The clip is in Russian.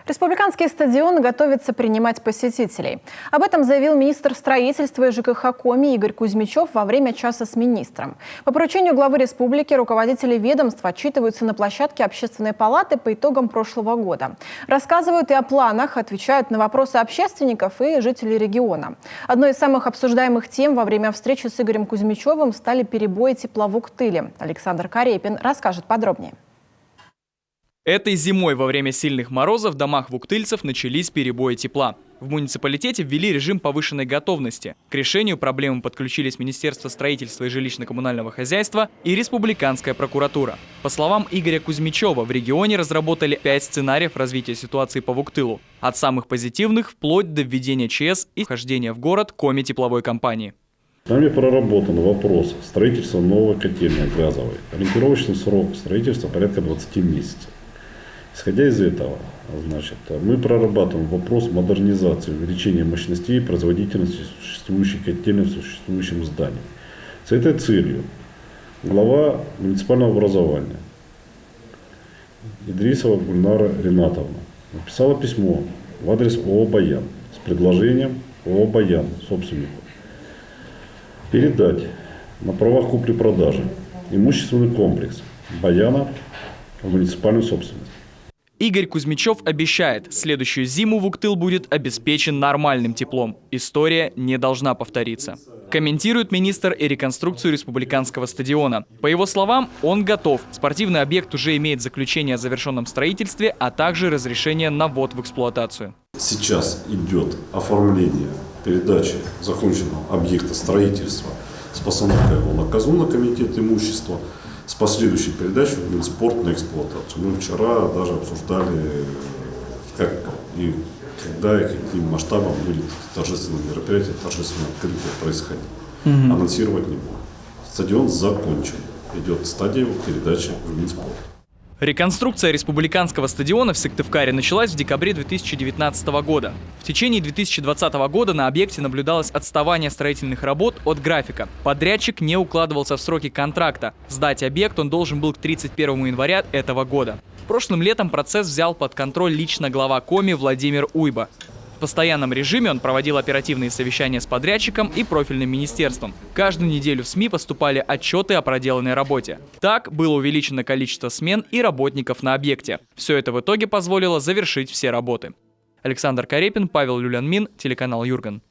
Республиканский стадион готовится принимать посетителей. Об этом заявил министр строительства и ЖКХ Коми Игорь Кузьмичев во время часа с министром. По поручению главы республики руководители ведомств отчитываются на площадке Общественной палаты по итогам прошлого года. Рассказывают и о планах, отвечают на вопросы общественников и жителей региона. Одной из самых обсуждаемых тем во время встречи с Игорем Кузьмичевым стали перебои тепла в Уктыле. Александр Карепин расскажет подробнее. Этой зимой во время сильных морозов в домах вуктыльцев начались перебои тепла. В муниципалитете ввели режим повышенной готовности. К решению проблемы подключились Министерство строительства и жилищно-коммунального хозяйства и Республиканская прокуратура. По словам Игоря Кузьмичева, в регионе разработали 5 сценариев развития ситуации по Вуктылу. От самых позитивных вплоть до введения ЧС и вхождения в город Коми тепловой компании. Нами проработан вопрос строительства новой котельной газовой. Ориентировочный срок строительства порядка 20 месяцев. Исходя из этого, мы прорабатываем вопрос модернизации, увеличения мощностей и производительности существующей котельной в существующем здании. С этой целью глава муниципального образования Идрисова Гульнара Ринатовна написала письмо в адрес ООО «Баян» с предложением ООО «Баян» собственнику передать на правах купли-продажи имущественный комплекс «Баяна» в муниципальную собственность. Игорь Кузьмичев обещает, следующую зиму Вуктыл будет обеспечен нормальным теплом. История не должна повториться. Комментирует министр и реконструкцию республиканского стадиона. По его словам, он готов. Спортивный объект уже имеет заключение о завершенном строительстве, а также разрешение на ввод в эксплуатацию. Сейчас идет оформление передачи законченного объекта строительства с постановкой его на КАЗУ, на комитет имущества, с последующей передачей в Минспорт на эксплуатацию. Мы вчера даже обсуждали, как и когда и каким масштабом будет торжественное мероприятие, торжественное открытие происходить. Анонсировать не буду. Стадион закончен. Идет стадия его передачи в Минспорт. Реконструкция республиканского стадиона в Сыктывкаре началась в декабре 2019 года. В течение 2020 года на объекте наблюдалось отставание строительных работ от графика. Подрядчик не укладывался в сроки контракта. Сдать объект он должен был к 31 января этого года. Прошлым летом процесс взял под контроль лично глава Коми Владимир Уйба. В постоянном режиме он проводил оперативные совещания с подрядчиком и профильным министерством. Каждую неделю в СМИ поступали отчеты о проделанной работе. Так было увеличено количество смен и работников на объекте. Все это в итоге позволило завершить все работы. Александр Карепин, Павел Люлянмин, телеканал Юрган.